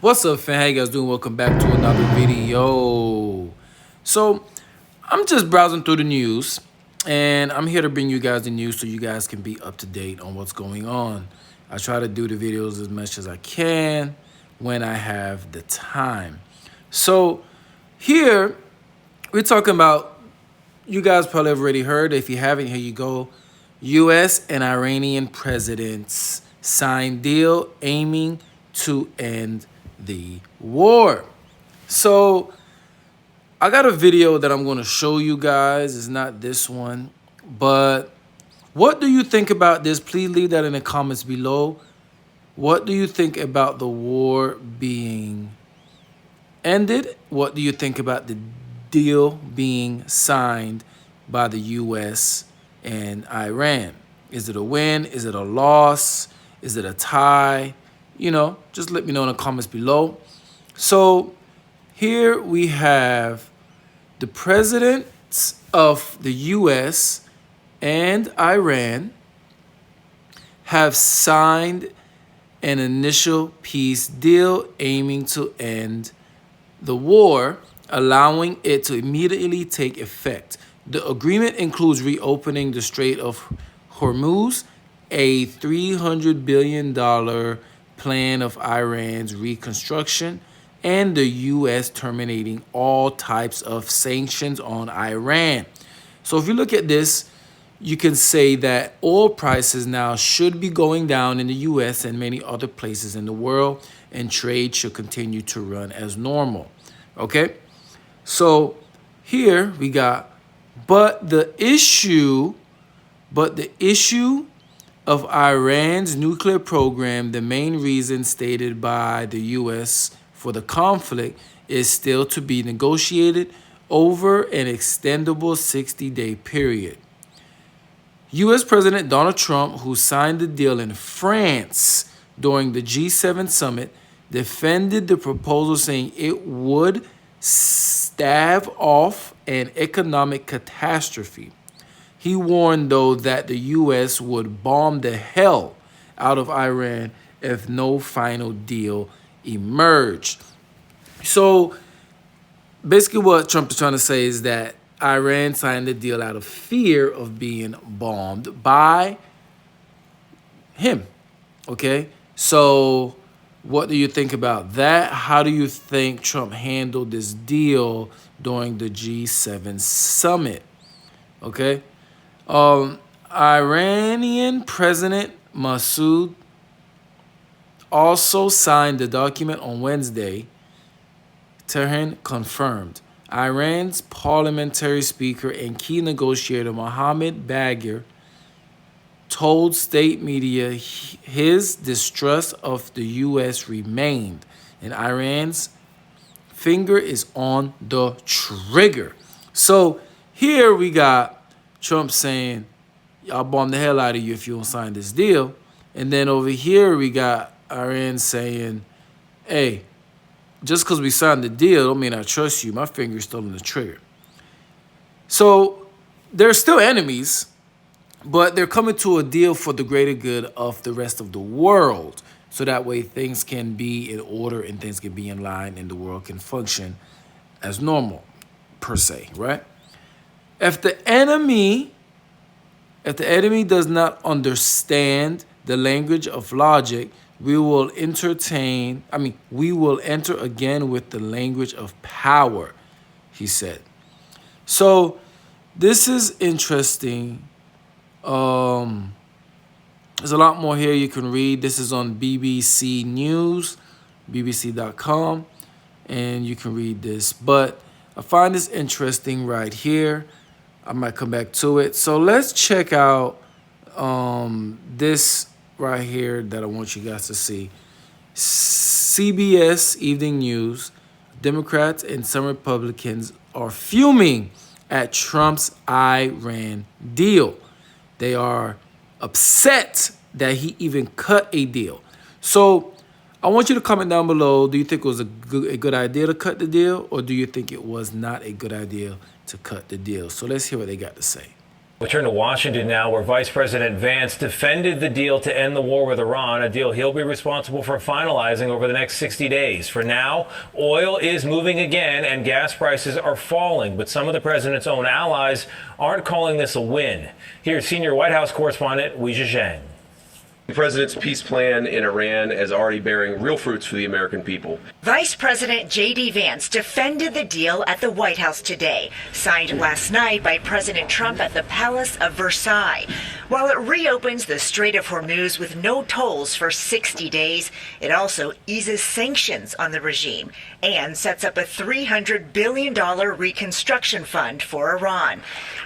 What's up, fam? How you guys doing? Welcome back to another video. So, I'm just browsing through the news, and I'm here to bring you guys the news so you guys can be up to date on what's going on. I try to do the videos as much as I can when I have the time. So, here we're talking about, you guys probably have already heard. If you haven't, here you go. U.S. and Iranian presidents sign deal aiming to end the war. So I got a video that I'm going to show you guys. It's not this one, but what do you think about this? Please leave that in the comments below. What do you think about the war being ended? What do you think about the deal being signed by the U.S. and Iran? Is it a win? Is it a loss? Is it a tie? Just let me know in the comments below. So here we have the presidents of the U.S. and Iran have signed an initial peace deal aiming to end the war, allowing it to immediately take effect. The agreement includes reopening the Strait of Hormuz, a $300 billion plan of Iran's reconstruction, and the U.S. terminating all types of sanctions on Iran. So if you look at this, you can say that oil prices now should be going down in the U.S. and many other places in the world, and trade should continue to run as normal. Okay? So here we got, but the issue of Iran's nuclear program, the main reason stated by the U.S. for the conflict, is still to be negotiated over an extendable 60-day period. U.S. President Donald Trump, who signed the deal in France during the G7 summit, defended the proposal, saying it would stave off an economic catastrophe. He warned, though, that the U.S. would bomb the hell out of Iran if no final deal emerged. So basically what Trump is trying to say is that Iran signed the deal out of fear of being bombed by him. Okay? So what do you think about that? How do you think Trump handled this deal during the G7 summit? Okay? Iranian President Massoud also signed the document on Wednesday, Tehran confirmed. Iran's parliamentary speaker and key negotiator Mohammad Bagher told state media his distrust of the U.S. remained, and Iran's finger is on the trigger. So here we got Trump saying, I'll bomb the hell out of you if you don't sign this deal. And then over here, we got Iran saying, hey, just because we signed the deal don't mean I trust you. My finger's still on the trigger. So they're still enemies, but they're coming to a deal for the greater good of the rest of the world. So that way things can be in order and things can be in line and the world can function as normal, per se, right? If the enemy does not understand the language of logic, we will enter again with the language of power, he said. So this is interesting. There's a lot more here you can read. This is on BBC News, bbc.com, and you can read this. But I find this interesting right here. I might come back to it. So let's check out this right here that I want you guys to see. CBS Evening News, Democrats and some Republicans are fuming at Trump's Iran deal. They are upset that he even cut a deal. So I want you to comment down below. Do you think it was a good idea to cut the deal, or do you think it was not a good idea to cut the deal? So let's hear what they got to say. We turn to Washington now, where Vice President Vance defended the deal to end the war with Iran, a deal he'll be responsible for finalizing over the next 60 days. For now, oil is moving again and gas prices are falling, but some of the president's own allies aren't calling this a win. Here's senior White House correspondent Weijia Zhang. The president's peace plan in Iran is already bearing real fruits for the American people. Vice President J.D. Vance defended the deal at the White House today, signed last night by President Trump at the Palace of Versailles. While it reopens the Strait of Hormuz with no tolls for 60 days, it also eases sanctions on the regime and sets up a $300 billion reconstruction fund for Iran.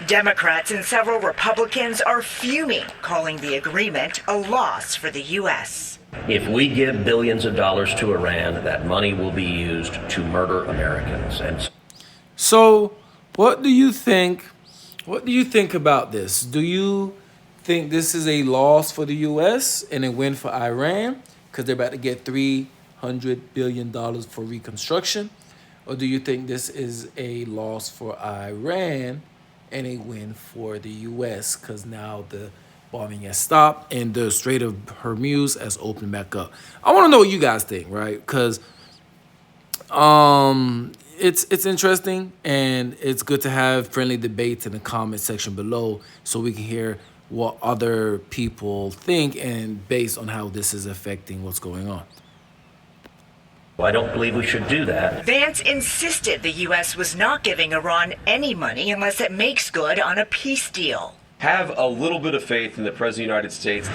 Democrats and several Republicans are fuming, calling the agreement a loss for the U.S. If we give billions of dollars to Iran, that money will be used to murder Americans. And so, what do you think? What do you think about this? Do you think this is a loss for the U.S. and a win for Iran because they're about to get $300 billion for reconstruction? Or do you think this is a loss for Iran and a win for the U.S. because now the bombing has stopped and the Strait of Hormuz has opened back up? I want to know what you guys think, right? Because it's interesting and it's good to have friendly debates in the comment section below so we can hear what other people think and based on how this is affecting what's going on. I don't believe we should do that. Vance insisted the U.S. was not giving Iran any money unless it makes good on a peace deal. Have a little bit of faith in the President of the United States.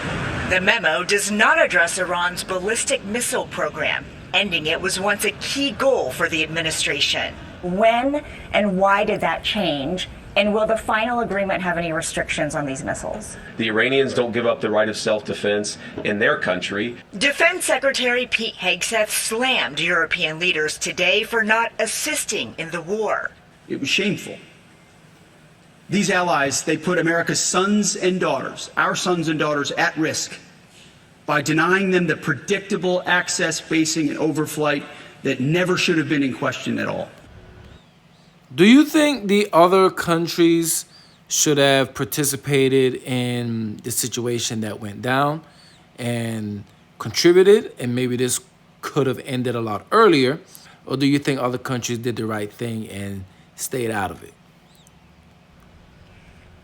The memo does not address Iran's ballistic missile program. Ending it was once a key goal for the administration. When and why did that change? And will the final agreement have any restrictions on these missiles? The Iranians don't give up the right of self-defense in their country. Defense Secretary Pete Hegseth slammed European leaders today for not assisting in the war. It was shameful. These allies, they put America's sons and daughters, our sons and daughters, at risk by denying them the predictable access, basing, and overflight that never should have been in question at all. Do you think the other countries should have participated in the situation that went down and contributed, and maybe this could have ended a lot earlier? Or do you think other countries did the right thing and stayed out of it?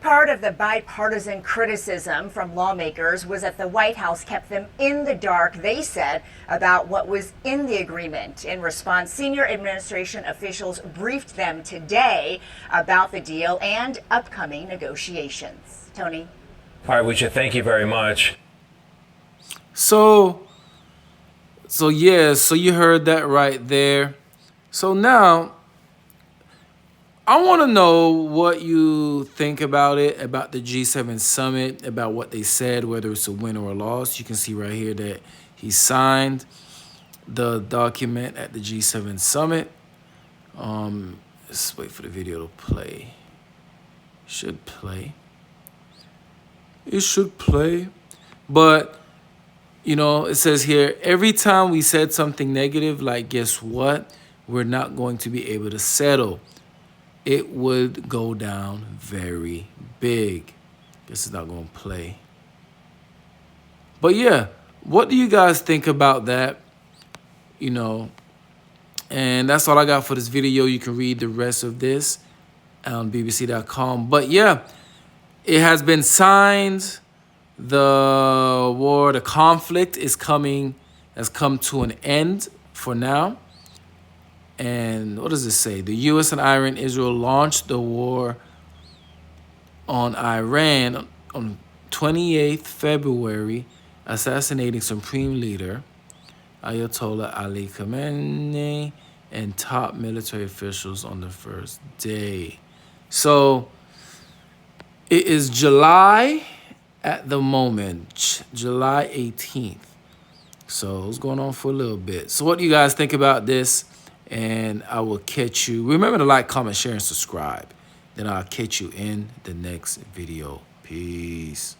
Part of the bipartisan criticism from lawmakers was that the White House kept them in the dark, they said, about what was in the agreement. In response, senior administration officials briefed them today about the deal and upcoming negotiations. Tony? All right, Weijia, thank you very much. So you heard that right there. So now, I want to know what you think about it, about the G7 summit, about what they said, whether it's a win or a loss. You can see right here that he signed the document at the G7 summit. Let's wait for the video to play. Should play. It should play. But, you know, it says here, every time we said something negative, like, guess what? We're not going to be able to settle. It would go down very big. Guess it's not going to play. But yeah, what do you guys think about that? You know, and that's all I got for this video. You can read the rest of this on bbc.com. But yeah, it has been signed. The war, the conflict has come to an end for now. And what does it say? The U.S. and Iran, Israel launched the war on Iran on 28th February, assassinating Supreme Leader Ayatollah Ali Khamenei and top military officials on the first day. So it is July at the moment, July 18th. So it's going on for a little bit. So what do you guys think about this? And I will catch you. Remember to like, comment, share, and subscribe. Then I'll catch you in the next video. Peace.